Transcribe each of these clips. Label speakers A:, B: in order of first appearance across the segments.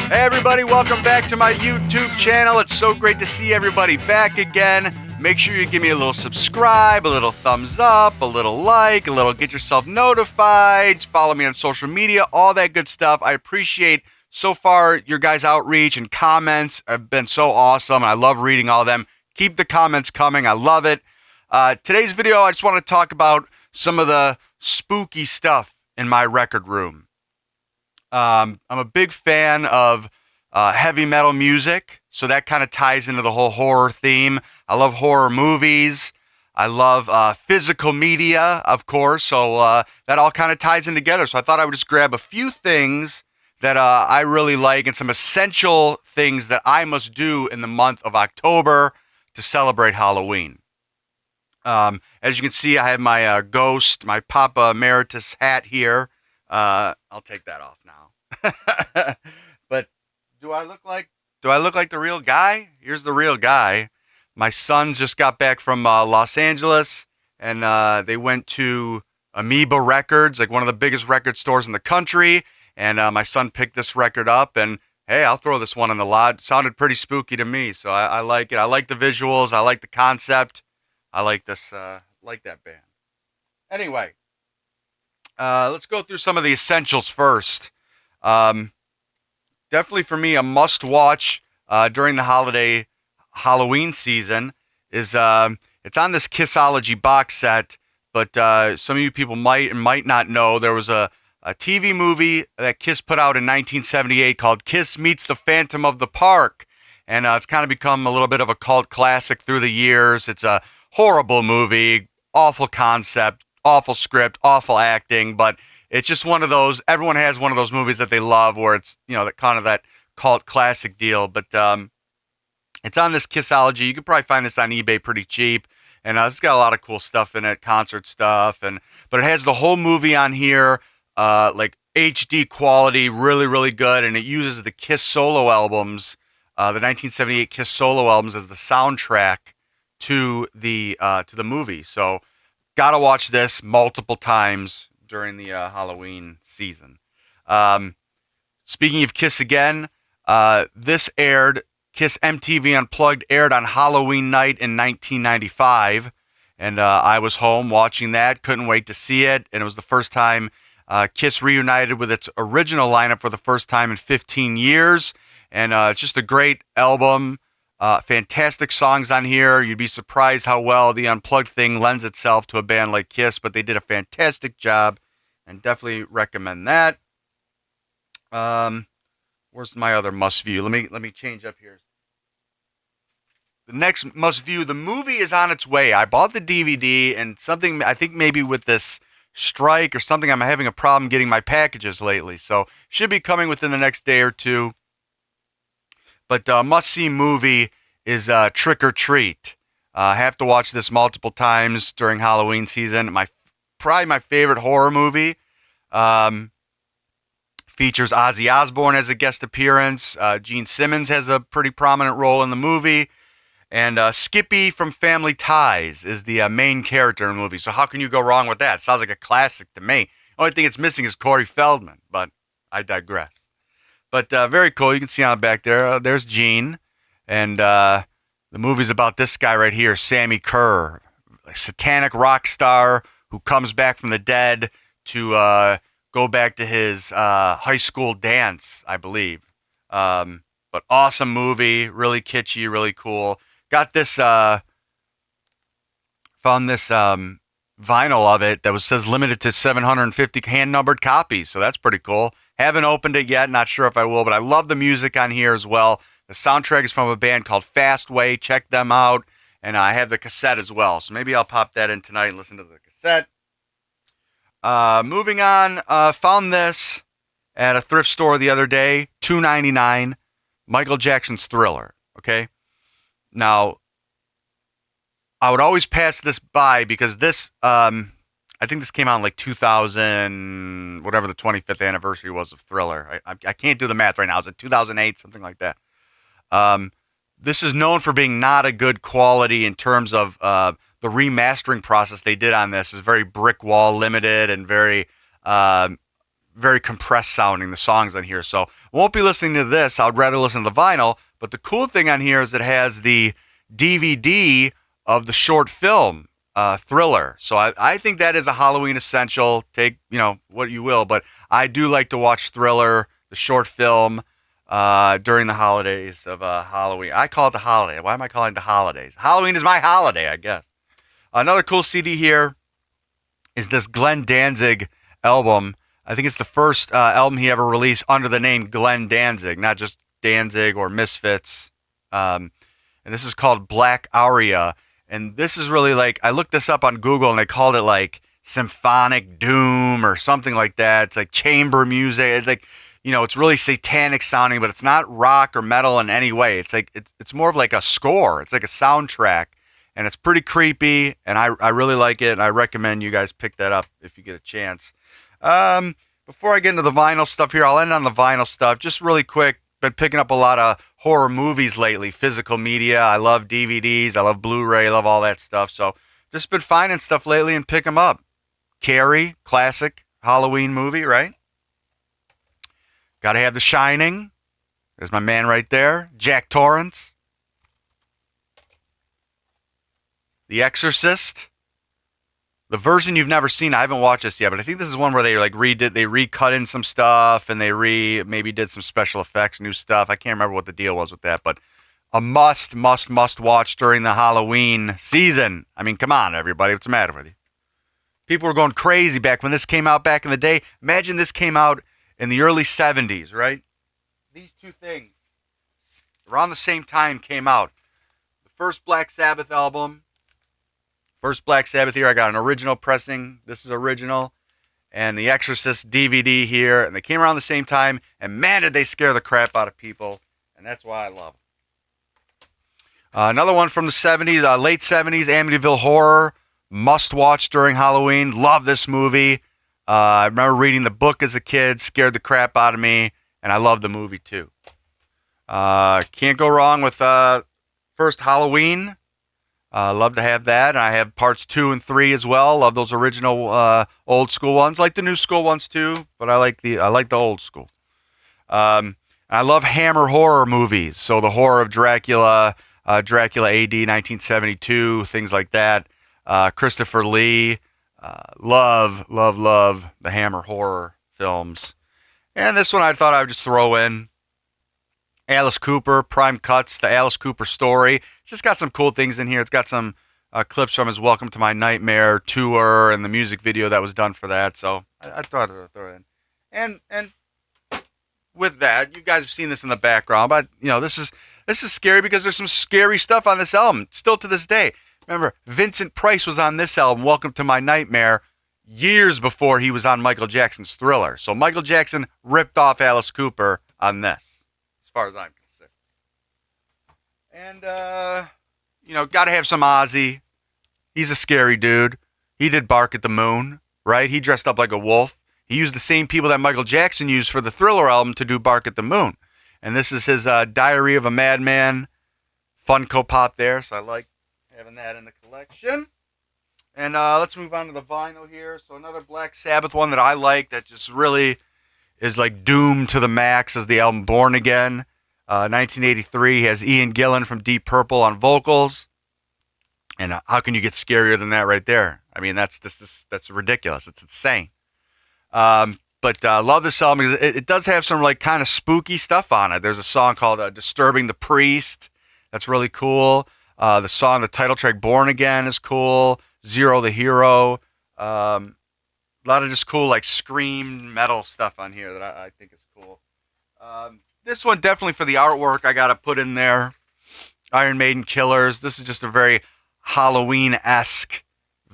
A: Hey everybody, welcome back to my YouTube channel. It's so great to see everybody back again. Make sure you give me a little subscribe, a little thumbs up, a little like, a little get yourself notified, follow me on social media, all that good stuff. I appreciate so far your guys' outreach and comments have been so awesome. I love reading all of them. Keep the comments coming. I love it. Today's video, I just want to talk about some of the spooky stuff in my record room. I'm a big fan of heavy metal music, so that kind of ties into the whole horror theme. I love horror movies. I love physical media, of course, so that all kind of ties in together. So I thought I would just grab a few things that I really like and some essential things that I must do in the month of October to celebrate Halloween. As you can see, I have my ghost, my Papa Emeritus hat here. I'll take that off now. But do I look like the real guy? Here's the real guy. My sons just got back from Los Angeles, and they went to Amoeba Records, like one of the biggest record stores in the country. And my son picked this record up, and hey, I'll throw this one in the lot. It sounded pretty spooky to me, so I like it. I like the visuals. I like the concept. I like this. Like that band. Anyway, let's go through some of the essentials first. Definitely for me, a must-watch during the Halloween season is it's on this Kissology box set, but some of you people might and might not know there was a TV movie that Kiss put out in 1978 called Kiss Meets the Phantom of the Park, and it's kind of become a little bit of a cult classic through the years. It's a horrible movie, awful concept, awful script, awful acting, but it's just one of those, everyone has one of those movies that they love where it's, you know, that kind of that cult classic deal. But it's on this Kissology. You can probably find this on eBay pretty cheap. And it's got a lot of cool stuff in it, concert stuff. But it has the whole movie on here, like HD quality, really, really good. And it uses the Kiss solo albums, the 1978 Kiss solo albums as the soundtrack to the movie. So gotta watch this multiple times during the Halloween season. Speaking of Kiss again, this aired, Kiss MTV Unplugged aired on Halloween night in 1995, and I was home watching that, couldn't wait to see it, and it was the first time Kiss reunited with its original lineup for the first time in 15 years, and it's just a great album, fantastic songs on here. You'd be surprised how well the Unplugged thing lends itself to a band like Kiss, but they did a fantastic job. And definitely recommend that. Where's my other must view? Let me change up here. The next must view, the movie is on its way. I bought the DVD, and something, I think maybe with this strike or something, I'm having a problem getting my packages lately. So should be coming within the next day or two. But must see movie is Trick or Treat. I have to watch this multiple times during Halloween season. Probably my favorite horror movie. Features Ozzy Osbourne as a guest appearance. Gene Simmons has a pretty prominent role in the movie. And Skippy from Family Ties is the main character in the movie. So how can you go wrong with that? Sounds like a classic to me. Only thing it's missing is Corey Feldman, but I digress. But very cool. You can see on the back there, there's Gene. And the movie's about this guy right here, Sammy Kerr, a satanic rock star who comes back from the dead to go back to his high school dance, I believe. But awesome movie, really kitschy, really cool. Got this, found this vinyl of it that says limited to 750 hand-numbered copies, so that's pretty cool. Haven't opened it yet, not sure if I will, but I love the music on here as well. The soundtrack is from a band called Fastway. Check them out. And I have the cassette as well. So maybe I'll pop that in tonight and listen to the cassette. Moving on, found this at a thrift store the other day. $2.99. Michael Jackson's Thriller. Okay. Now, I would always pass this by because this, I think this came out in like 2000, whatever the 25th anniversary was of Thriller. I can't do the math right now. Is it 2008? Something like that. This is known for being not a good quality in terms of the remastering process they did on this is very brick wall limited and very very compressed sounding, the songs on here. So I won't be listening to this. I'd rather listen to the vinyl. But the cool thing on here is it has the DVD of the short film, Thriller. So I think that is a Halloween essential. Take, what you will. But I do like to watch Thriller, the short film, during the holidays of Halloween. I call it the holiday. Why am I calling it the holidays? Halloween is my holiday, I guess. Another cool CD here is this Glenn Danzig album. I think it's the first album he ever released under the name Glenn Danzig, not just Danzig or Misfits. And this is called Black Aria. And this is really like, I looked this up on Google and they called it like symphonic doom or something like that. It's like chamber music. It's like, it's really satanic sounding, but it's not rock or metal in any way. It's like, it's more of like a score. It's like a soundtrack. And it's pretty creepy, and I really like it, and I recommend you guys pick that up if you get a chance. Before I get into the vinyl stuff here, I'll end on the vinyl stuff. Just really quick, been picking up a lot of horror movies lately, physical media. I love DVDs, I love Blu-ray, I love all that stuff. So just been finding stuff lately and pick them up. Carrie, classic Halloween movie, right? Got to have The Shining. There's my man right there, Jack Torrance. The Exorcist, the version you've never seen. I haven't watched this yet, but I think this is one where they like they recut in some stuff and they maybe did some special effects, new stuff. I can't remember what the deal was with that, but a must watch during the Halloween season. I mean, come on, everybody, what's the matter with you? People were going crazy back when this came out back in the day. Imagine this came out in the early 70s, right? These two things around the same time came out. The first Black Sabbath album. First Black Sabbath here, I got an original pressing. This is original. And the Exorcist DVD here. And they came around the same time. And man, did they scare the crap out of people. And that's why I love them. Another one from the 70s, late 70s, Amityville Horror. Must watch during Halloween. Love this movie. I remember reading the book as a kid. Scared the crap out of me. And I love the movie too. Can't go wrong with first Halloween. Love to have that. And I have parts 2 and 3 as well. Love those original old school ones. Like the new school ones too, but I like the old school. I love Hammer horror movies. So the horror of Dracula, Dracula AD 1972, things like that. Christopher Lee. Love the Hammer horror films. And this one I thought I would just throw in. Alice Cooper, Prime Cuts, the Alice Cooper story. It's just got some cool things in here. It's got some clips from his Welcome to My Nightmare tour and the music video that was done for that. So I thought I'd throw it in. And with that, you guys have seen this in the background, but this is scary because there's some scary stuff on this album still to this day. Remember, Vincent Price was on this album, Welcome to My Nightmare, years before he was on Michael Jackson's Thriller. So Michael Jackson ripped off Alice Cooper on this. As far as I'm concerned. And, got to have some Ozzy. He's a scary dude. He did Bark at the Moon, right? He dressed up like a wolf. He used the same people that Michael Jackson used for the Thriller album to do Bark at the Moon. And this is his Diary of a Madman Funko Pop there. So I like having that in the collection. And let's move on to the vinyl here. So another Black Sabbath one that I like that just really is like doomed to the max is the album Born Again. 1983 has Ian Gillan from Deep Purple on vocals. And how can you get scarier than that right there? I mean, that's ridiculous. It's insane. But love this album because it does have some like kind of spooky stuff on it. There's a song called Disturbing the Priest. That's really cool. The title track Born Again is cool. Zero the Hero. A lot of just cool, like, scream metal stuff on here that I think is cool. This one, definitely for the artwork, I got to put in there. Iron Maiden Killers. This is just a very Halloween-esque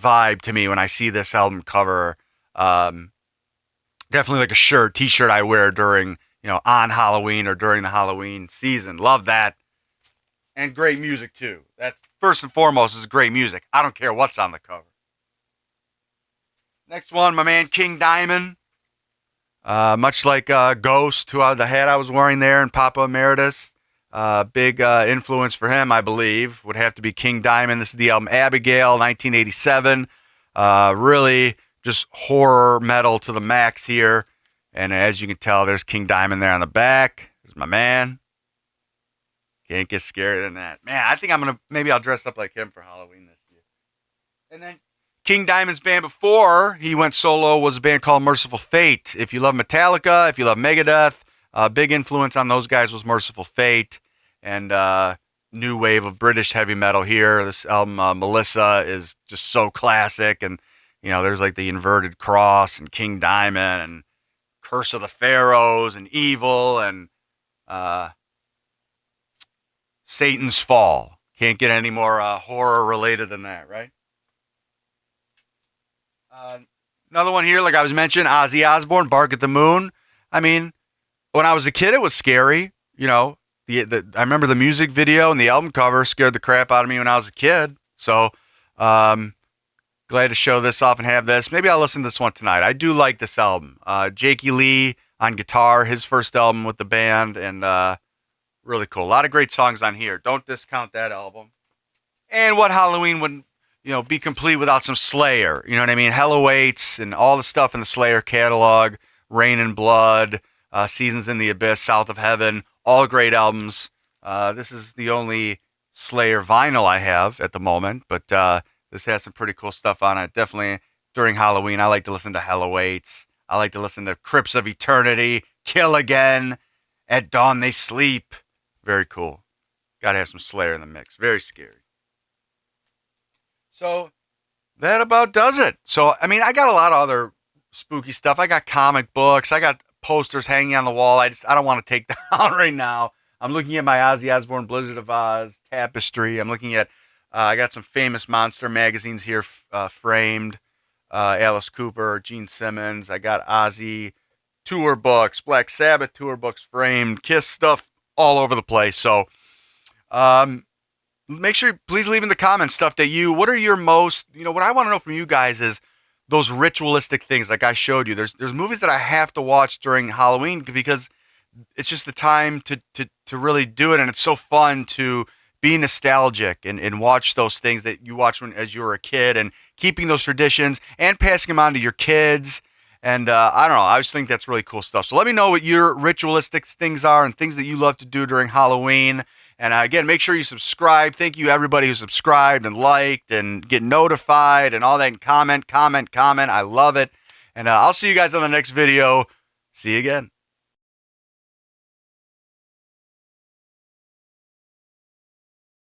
A: vibe to me when I see this album cover. Definitely like a t-shirt I wear during, on Halloween or during the Halloween season. Love that. And great music, too. That's, first and foremost, is great music. I don't care what's on the cover. Next one, my man King Diamond. Much like Ghost, the hat I was wearing there, and Papa Emeritus. Big influence for him, I believe, would have to be King Diamond. This is the album Abigail, 1987. Really just horror metal to the max here. And as you can tell, there's King Diamond there on the back. There's my man. Can't get scarier than that. Man, I think maybe I'll dress up like him for Halloween this year. And then King Diamond's band before he went solo was a band called Merciful Fate. If you love Metallica, if you love Megadeth, big influence on those guys was Merciful Fate. And new wave of British heavy metal here. This album, Melissa, is just so classic. And, there's like the Inverted Cross and King Diamond and Curse of the Pharaohs and Evil and Satan's Fall. Can't get any more horror related than that, right? Another one here, like I was mentioning, Ozzy Osbourne, Bark at the Moon. I mean, when I was a kid, it was scary. I remember the music video and the album cover scared the crap out of me when I was a kid. So, glad to show this off and have this. Maybe I'll listen to this one tonight. I do like this album. Jakey Lee on guitar, his first album with the band, and really cool. A lot of great songs on here. Don't discount that album. And what Halloween would, be complete without some Slayer. You know what I mean? Hell Awaits and all the stuff in the Slayer catalog. Rain and Blood, Seasons in the Abyss, South of Heaven. All great albums. This is the only Slayer vinyl I have at the moment, but this has some pretty cool stuff on it. Definitely during Halloween, I like to listen to Hell Awaits. I like to listen to Crypts of Eternity, Kill Again, At Dawn They Sleep. Very cool. Got to have some Slayer in the mix. Very scary. So that about does it. So, I mean, I got a lot of other spooky stuff. I got comic books. I got posters hanging on the wall. I don't want to take them out right now. I'm looking at my Ozzy Osbourne Blizzard of Oz tapestry. I'm looking at, I got some famous monster magazines here framed. Alice Cooper, Gene Simmons. I got Ozzy tour books, Black Sabbath tour books framed, Kiss stuff all over the place. So, make sure, please leave in the comments stuff what are your most, what I want to know from you guys is those ritualistic things like I showed you. There's movies that I have to watch during Halloween because it's just the time to really do it. And it's so fun to be nostalgic and watch those things that you watched as you were a kid and keeping those traditions and passing them on to your kids. And I don't know, I just think that's really cool stuff. So let me know what your ritualistic things are and things that you love to do during Halloween. And again, make sure you subscribe. Thank you, everybody who subscribed and liked and get notified and all that. And comment. I love it. And I'll see you guys on the next video. See you again.